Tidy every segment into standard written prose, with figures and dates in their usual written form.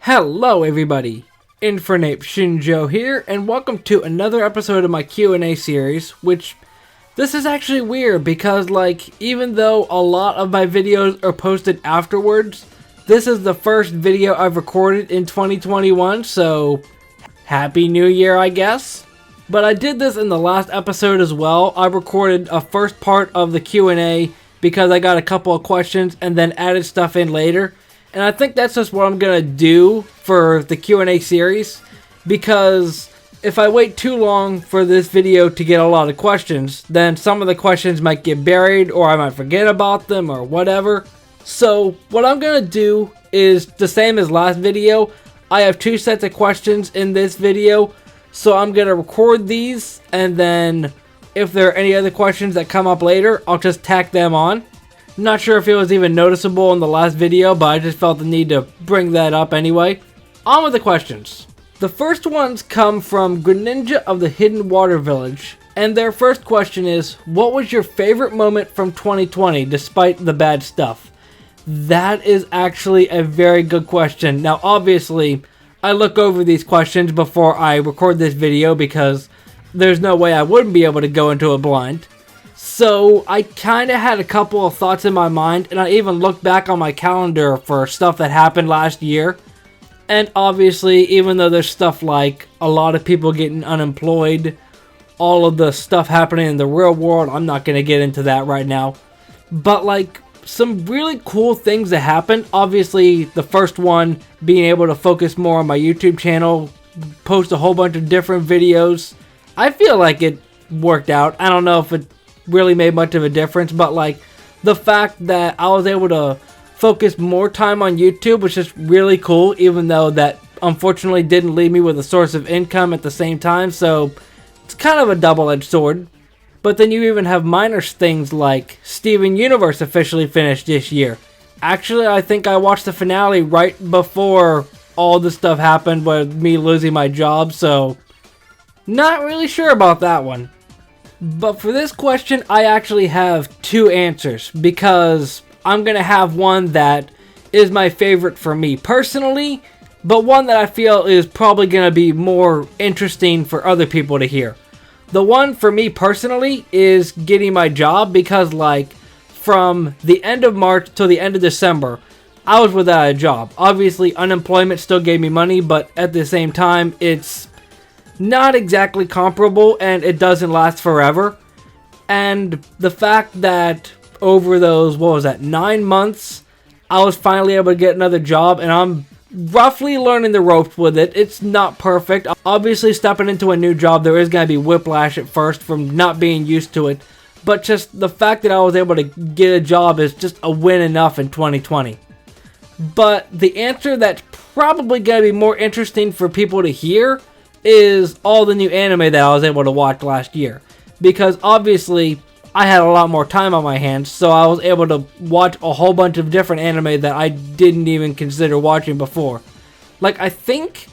Hello everybody, Infernape Shinjo here, and welcome to another episode of my Q&A series, which, this is actually weird because, even though a lot of my videos are posted afterwards, this is the first video I've recorded in 2021, so Happy New Year, I guess. But I did this in the last episode as well. I recorded a first part of the Q&A because I got a couple of questions and then added stuff in later. And I think that's just what I'm going to do for the Q&A series, because if I wait too long for this video to get a lot of questions, then some of the questions might get buried or I might forget about them or whatever. So what I'm going to do is the same as last video. I have two sets of questions in this video, so I'm going to record these, and then if there are any other questions that come up later, I'll just tack them on. Not sure if it was even noticeable in the last video, but I just felt the need to bring that up anyway. On with the questions. The first ones come from Greninja of the Hidden Water Village, and their first question is, what was your favorite moment from 2020 despite the bad stuff? That is actually a very good question. Now obviously, I look over these questions before I record this video because there's no way I wouldn't be able to go into it blind. So I kind of had a couple of thoughts in my mind, and I even looked back on my calendar for stuff that happened last year. And obviously, even though there's stuff like a lot of people getting unemployed, all of the stuff happening in the real world, I'm not going to get into that right now. But some really cool things that happened. Obviously, the first one being able to focus more on my YouTube channel, post a whole bunch of different videos. I feel like it worked out. I don't know if it really made much of a difference, but the fact that I was able to focus more time on YouTube was just really cool, even though that unfortunately didn't leave me with a source of income at the same time, so it's kind of a double-edged sword. But then you even have minor things like Steven Universe officially finished this year. Actually, I think I watched the finale right before all this stuff happened with me losing my job, so not really sure about that one. But for this question, I actually have two answers, because I'm going to have one that is my favorite for me personally, but one that I feel is probably going to be more interesting for other people to hear. The one for me personally is getting my job, because from the end of March till the end of December, I was without a job. Obviously, unemployment still gave me money, but at the same time, it's not exactly comparable, and it doesn't last forever. And the fact that over those, 9 months, I was finally able to get another job, and I'm roughly learning the ropes with it. It's not perfect. Obviously, stepping into a new job, there is going to be whiplash at first from not being used to it, but just the fact that I was able to get a job is just a win enough in 2020. But the answer that's probably going to be more interesting for people to hear is all the new anime that I was able to watch last year. Because obviously, I had a lot more time on my hands, so I was able to watch a whole bunch of different anime that I didn't even consider watching before. I think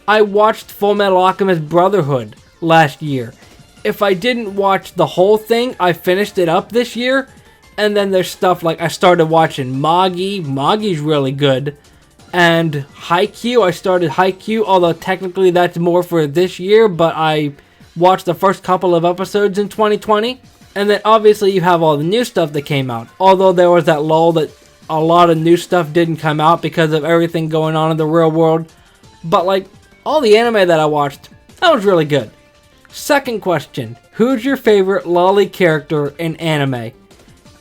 I watched Fullmetal Alchemist Brotherhood last year. If I didn't watch the whole thing, I finished it up this year. And then there's stuff I started watching Magi. Magi's really good. And Haikyuu, I started Haikyuu, although technically that's more for this year, but I watched the first couple of episodes in 2020. And then obviously you have all the new stuff that came out, although there was that lull that a lot of new stuff didn't come out because of everything going on in the real world. But all the anime that I watched, that was really good. Second question, who's your favorite lolly character in anime?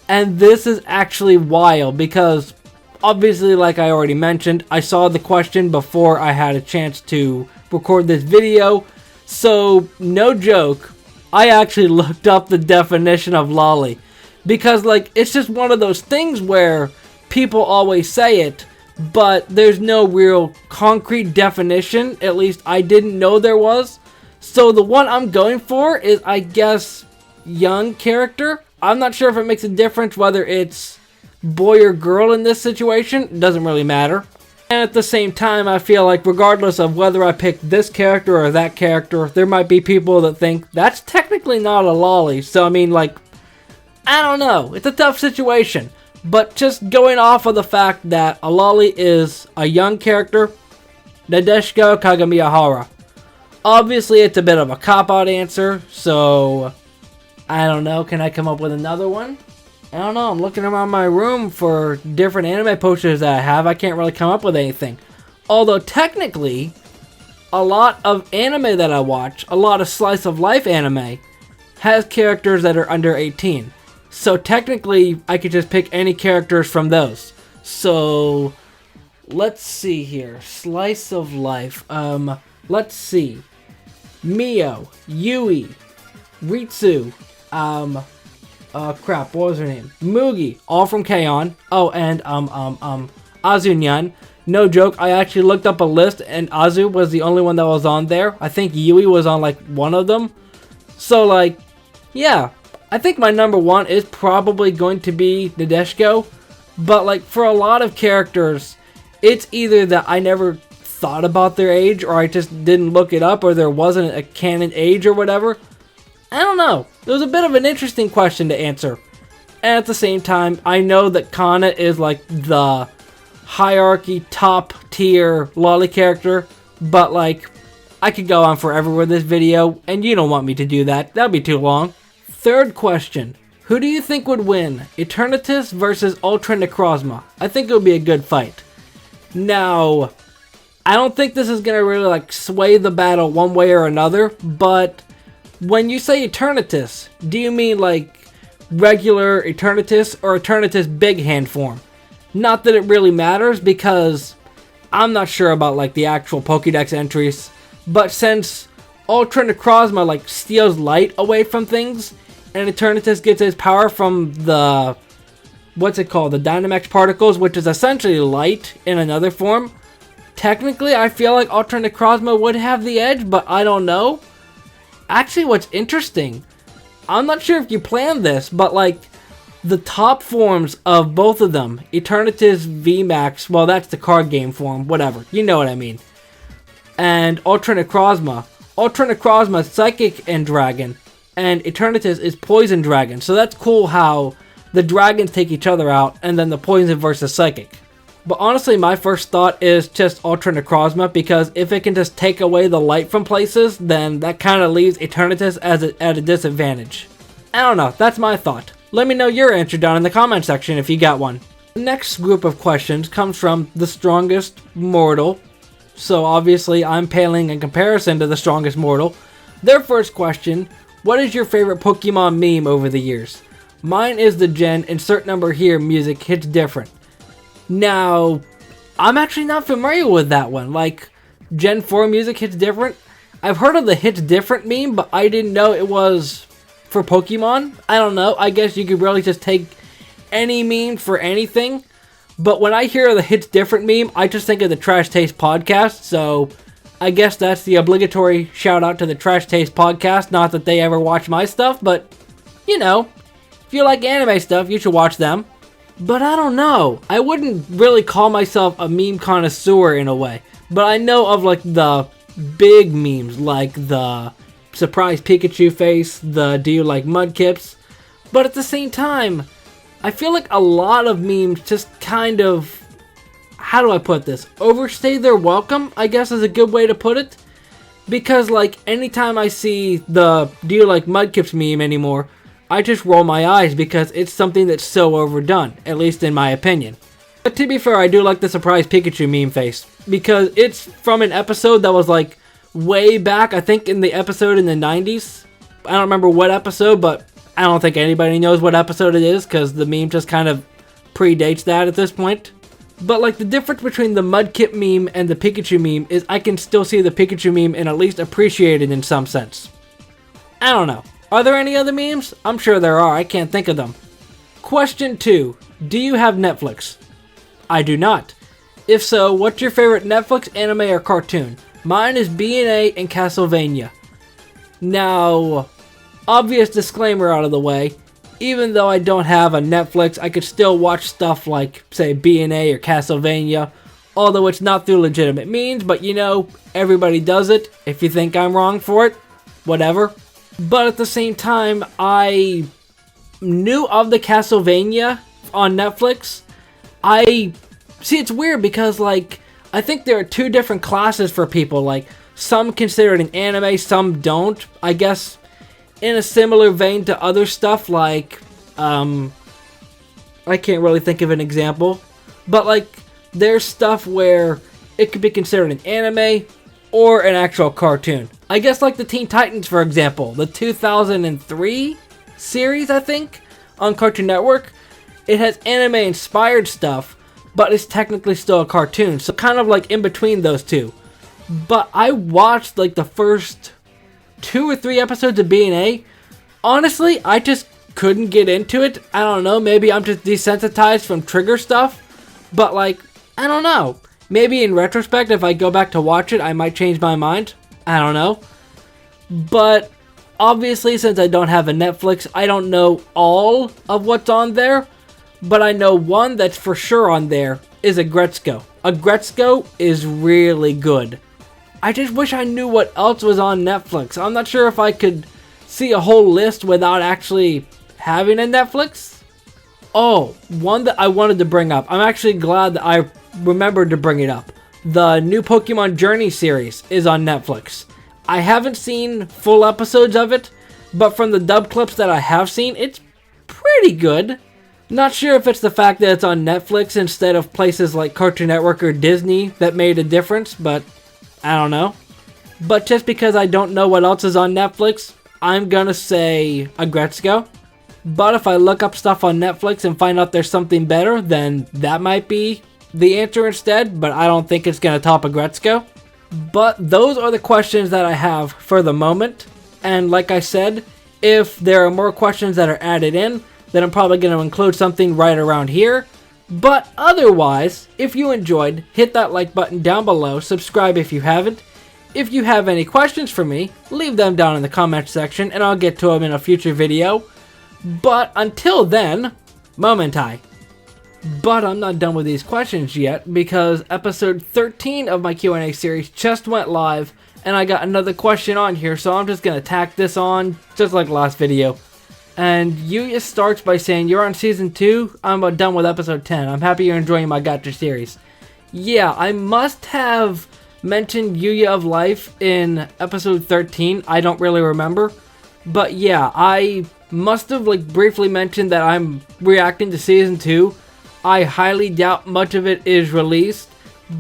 And this is actually wild because obviously, like I already mentioned, I saw the question before I had a chance to record this video. So, no joke, I actually looked up the definition of lolly. Because, it's just one of those things where people always say it, but there's no real concrete definition. At least I didn't know there was. So, the one I'm going for is, I guess, young character. I'm not sure if it makes a difference whether it's boy or girl in this situation. It doesn't really matter. And at the same time, I feel regardless of whether I pick this character or that character, there might be people that think that's technically not a lolly. So I mean, I don't know. It's a tough situation. But just going off of the fact that a lolly is a young character, Nadeshiko Kagamiyahara. Obviously, it's a bit of a cop-out answer, so I don't know. Can I come up with another one? I don't know. I'm looking around my room for different anime posters that I have. I can't really come up with anything. Although, technically, a lot of anime that I watch, a lot of slice of life anime, has characters that are under 18. So, technically, I could just pick any characters from those. So, let's see here. Slice of life. Let's see. Mio, Yui, Ritsu, crap, what was her name? Mugi, all from K-On! Oh, and, Azunyan. No joke, I actually looked up a list, and Azu was the only one that was on there. I think Yui was on, like, one of them. So, like, yeah. I think my number one is probably going to be Nadeshiko. But, like, for a lot of characters, it's either that I never thought about their age, or I just didn't look it up, or there wasn't a canon age or whatever. I don't know. It was a bit of an interesting question to answer. And at the same time, I know that Kana is like the hierarchy top tier lolly character, but like, I could go on forever with this video, and you don't want me to do that. That'd be too long. Third question. Who do you think would win? Eternitis versus Ultra Necrozma? I think it would be a good fight. Now, I don't think this is going to really like sway the battle one way or another, but when you say Eternitis, do you mean like regular Eternitis or Eternitis big hand form? Not that it really matters, because I'm not sure about like the actual Pokédex entries, but since Ultra Necrozma like steals light away from things, and Eternitis gets its power from the, what's it called, the Dynamax particles, which is essentially light in another form. Technically, I feel like Ultra Necrozma would have the edge, but I don't know. Actually, what's interesting, I'm not sure if you planned this, but like, the top forms of both of them, Eternitis VMAX, well, that's the card game form, whatever, you know what I mean, and Ultra Necrozma. Ultra Necrozma is Psychic and Dragon, and Eternitis is Poison Dragon, so that's cool how the dragons take each other out, and then the Poison versus Psychic. But honestly, my first thought is just Ultra Necrozma, because if it can just take away the light from places, then that kind of leaves Eternitis at a disadvantage. I don't know, that's my thought. Let me know your answer down in the comment section if you got one. The next group of questions comes from the strongest mortal. So obviously I'm paling in comparison to the strongest mortal. Their first question, what is your favorite Pokemon meme over the years? Mine is the Gen insert number here music hits different. Now, I'm actually not familiar with that one. Like, Gen 4 music hits different. I've heard of the hits different meme, but I didn't know it was for Pokemon. I don't know. I guess you could really just take any meme for anything. But when I hear the hits different meme, I just think of the Trash Taste podcast. So I guess that's the obligatory shout out to the Trash Taste podcast. Not that they ever watch my stuff, but you know, if you like anime stuff, you should watch them. But I don't know. I wouldn't really call myself a meme connoisseur in a way. But I know of like the big memes, like the surprise Pikachu face, the do you like Mudkips. But at the same time, I feel like a lot of memes just kind of, how do I put this? Overstay their welcome, I guess is a good way to put it. Because like anytime I see the do you like Mudkips meme anymore, I just roll my eyes because it's something that's so overdone, at least in my opinion. But to be fair, I do like the surprise Pikachu meme face, because it's from an episode that was like way back, I think in the episode in the 90s. I don't remember what episode, but I don't think anybody knows what episode it is, because the meme just kind of predates that at this point. But like the difference between the Mudkip meme and the Pikachu meme is I can still see the Pikachu meme and at least appreciate it in some sense. I don't know. Are there any other memes? I'm sure there are, I can't think of them. Question 2. Do you have Netflix? I do not. If so, what's your favorite Netflix anime or cartoon? Mine is B&A and Castlevania. Now, obvious disclaimer out of the way, even though I don't have a Netflix, I could still watch stuff like, say, B&A or Castlevania, although it's not through legitimate means, but you know, everybody does it. If you think I'm wrong for it, whatever. But at the same time, I knew of the Castlevania on Netflix. See, it's weird because, like, I think there are two different classes for people. Like, some consider it an anime, some don't. I guess in a similar vein to other stuff like, I can't really think of an example. But like, there's stuff where it could be considered an anime or an actual cartoon. I guess like the Teen Titans, for example. The 2003 series, I think, on Cartoon Network. It has anime-inspired stuff, but it's technically still a cartoon. So kind of like in between those two. But I watched like the first 2 or 3 episodes of B&A. Honestly, I just couldn't get into it. I don't know, maybe I'm just desensitized from trigger stuff. But like, I don't know. Maybe in retrospect, if I go back to watch it, I might change my mind. I don't know. But obviously, since I don't have a Netflix, I don't know all of what's on there. But I know one that's for sure on there is Agretzko. Agretzko is really good. I just wish I knew what else was on Netflix. I'm not sure if I could see a whole list without actually having a Netflix. Oh, one that I wanted to bring up. I'm actually glad that I remembered to bring it up. The new Pokemon Journey series is on Netflix. I haven't seen full episodes of it, but from the dub clips that I have seen, it's pretty good. Not sure if it's the fact that it's on Netflix instead of places like Cartoon Network or Disney that made a difference, but I don't know. But just because I don't know what else is on Netflix, I'm gonna say Agretzko. But if I look up stuff on Netflix and find out there's something better, then that might be the answer instead, but I don't think it's gonna top Agretzko. But those are the questions that I have for the moment. And like I said, if there are more questions that are added in, then I'm probably going to include something right around here. But otherwise, if you enjoyed, hit that like button down below, subscribe if you haven't. If you have any questions for me, leave them down in the comment section and I'll get to them in a future video. But until then, Momentai. But I'm not done with these questions yet because episode 13 of my Q&A series just went live and I got another question on here, so I'm just going to tack this on just like last video. And Yuya starts by saying, "You're on season 2, I'm about done with episode 10. I'm happy you're enjoying my gacha series." Yeah, I must have mentioned Yuya of Life in episode 13. I don't really remember. But yeah, I must have like briefly mentioned that I'm reacting to season 2. I highly doubt much of it is released,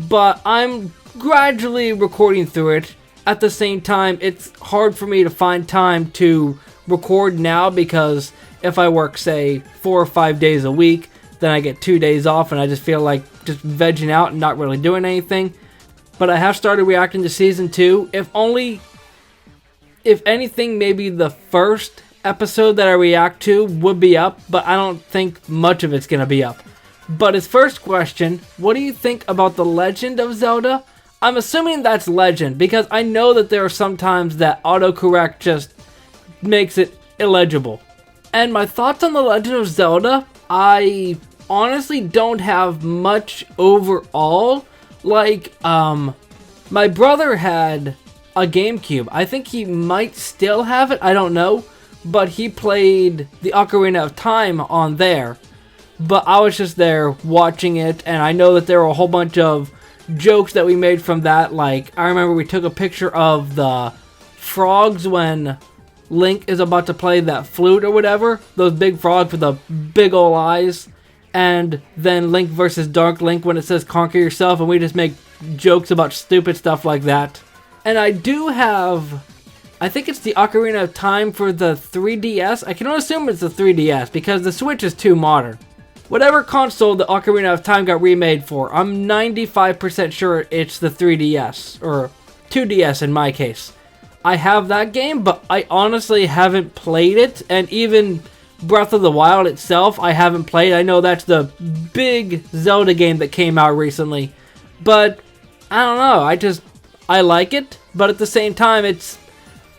but I'm gradually recording through it. At the same time, it's hard for me to find time to record now because if I work, say, 4 or 5 days a week, then I get 2 days off and I just feel like just vegging out and not really doing anything. But I have started reacting to season 2. If anything, maybe the first episode that I react to would be up, but I don't think much of it's going to be up. But his first question, what do you think about The Legend of Zelda? I'm assuming that's Legend, because I know that there are some times that autocorrect just makes it illegible. And my thoughts on The Legend of Zelda, I honestly don't have much overall. Like, my brother had a GameCube. I think he might still have it, I don't know. But he played the Ocarina of Time on there. But I was just there watching it, and I know that there were a whole bunch of jokes that we made from that. Like, I remember we took a picture of the frogs when Link is about to play that flute or whatever. Those big frogs with the big ol' eyes. And then Link versus Dark Link when it says conquer yourself, and we just make jokes about stupid stuff like that. And I do have, I think it's the Ocarina of Time for the 3DS. I can only assume it's the 3DS because the Switch is too modern. Whatever console the Ocarina of Time got remade for, I'm 95% sure it's the 3DS, or 2DS in my case. I have that game, but I honestly haven't played it, and even Breath of the Wild itself, I haven't played. I know that's the big Zelda game that came out recently, but I don't know, I like it, but at the same time, it's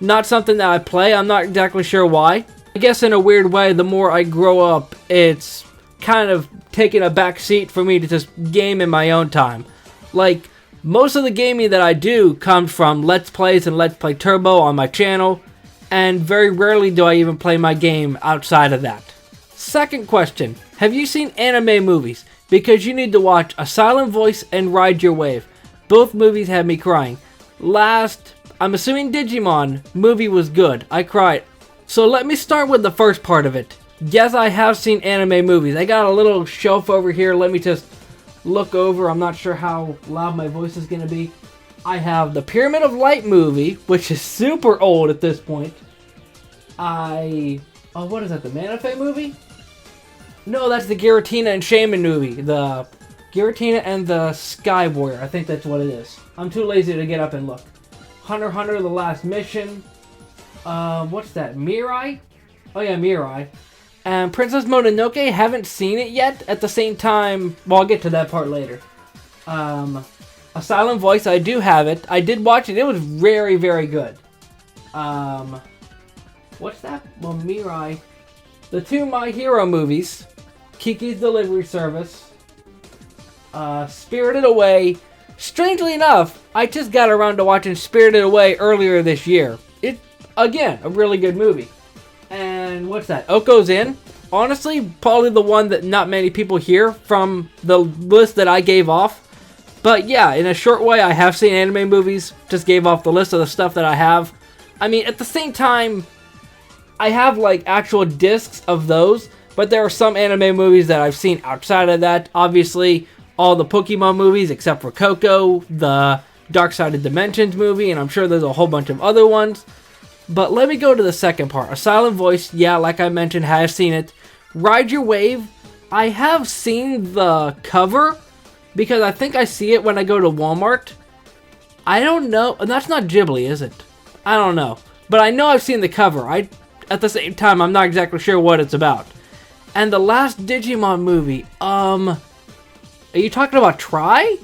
not something that I play. I'm not exactly sure why. I guess in a weird way, the more I grow up, it's kind of taking a back seat for me to just game in my own time. Like, most of the gaming that I do comes from Let's Plays and Let's Play Turbo on my channel, and very rarely do I even play my game outside of that. Second question, have you seen anime movies? Because you need to watch A Silent Voice and Ride Your Wave. Both movies had me crying. I'm assuming Digimon movie was good. I cried. So let me start with the first part of it. Yes, I have seen anime movies. I got a little shelf over here. Let me just look over. I'm not sure how loud my voice is going to be. I have the Pyramid of Light movie, which is super old at this point. What is that, the Manaphy movie? No, that's the Giratina and Shaman movie. The Giratina and the Sky Warrior. I think that's what it is. I'm too lazy to get up and look. Hunter x Hunter, The Last Mission. What's that, Mirai? Oh yeah, Mirai. And Princess Mononoke, haven't seen it yet. At the same time, well, I'll get to that part later. A Silent Voice, I do have it. I did watch it. It was very, very good. What's that? Well, Mirai. The two My Hero movies. Kiki's Delivery Service. Spirited Away. Strangely enough, I just got around to watching Spirited Away earlier this year. It, again, a really good movie. And what's that? Oko's Inn. Honestly, probably the one that not many people hear from the list that I gave off. But yeah, in a short way, I have seen anime movies. Just gave off the list of the stuff that I have. I mean, at the same time, I have like actual discs of those. But there are some anime movies that I've seen outside of that. Obviously, all the Pokemon movies except for Coco, the Dark Side of Dimensions movie, and I'm sure there's a whole bunch of other ones. But let me go to the second part. A Silent Voice, yeah, like I mentioned, have seen it. Ride Your Wave, I have seen the cover, because I think I see it when I go to Walmart. I don't know, and that's not Ghibli, is it? I don't know. But I know I've seen the cover. At the same time, I'm not exactly sure what it's about. And the last Digimon movie, are you talking about Try?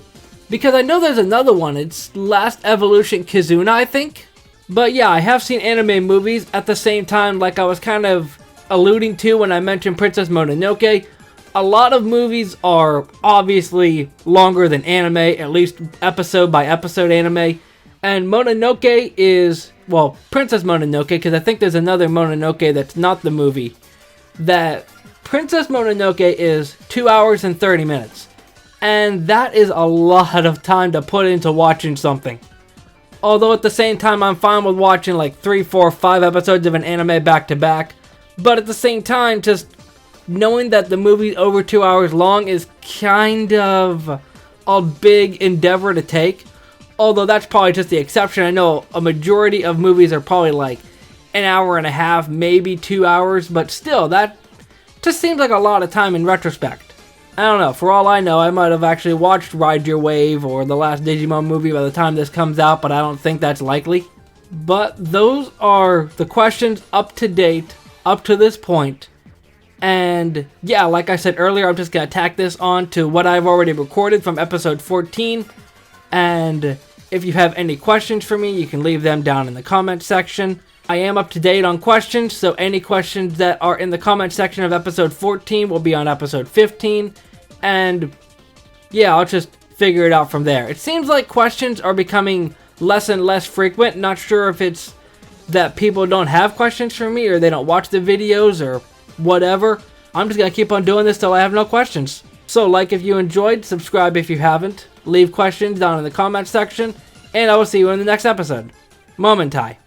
Because I know there's another one. It's Last Evolution Kizuna, I think. But yeah, I have seen anime movies. At the same time, like I was kind of alluding to when I mentioned Princess Mononoke, a lot of movies are obviously longer than anime, at least episode by episode anime. And Mononoke is, well, Princess Mononoke, because I think there's another Mononoke that's not the movie. That Princess Mononoke is 2 hours and 30 minutes. And that is a lot of time to put into watching something. Although at the same time, I'm fine with watching like 3, 4, 5 episodes of an anime back to back. But at the same time, just knowing that the movie's over 2 hours long is kind of a big endeavor to take. Although that's probably just the exception. I know a majority of movies are probably like an hour and a half, maybe 2 hours. But still, that just seems like a lot of time in retrospect. I don't know, for all I know, I might have actually watched Ride Your Wave or the last Digimon movie by the time this comes out, but I don't think that's likely. But those are the questions up to date, up to this point. And yeah, like I said earlier, I'm just going to tack this on to what I've already recorded from episode 14. And if you have any questions for me, you can leave them down in the comment section. I am up to date on questions, so any questions that are in the comment section of episode 14 will be on episode 15. And yeah, I'll just figure it out from there. It seems like questions are becoming less and less frequent. Not sure if it's that people don't have questions for me or they don't watch the videos or whatever. I'm just going to keep on doing this till I have no questions. So like if you enjoyed, subscribe if you haven't. Leave questions down in the comment section. And I will see you in the next episode. Momentai.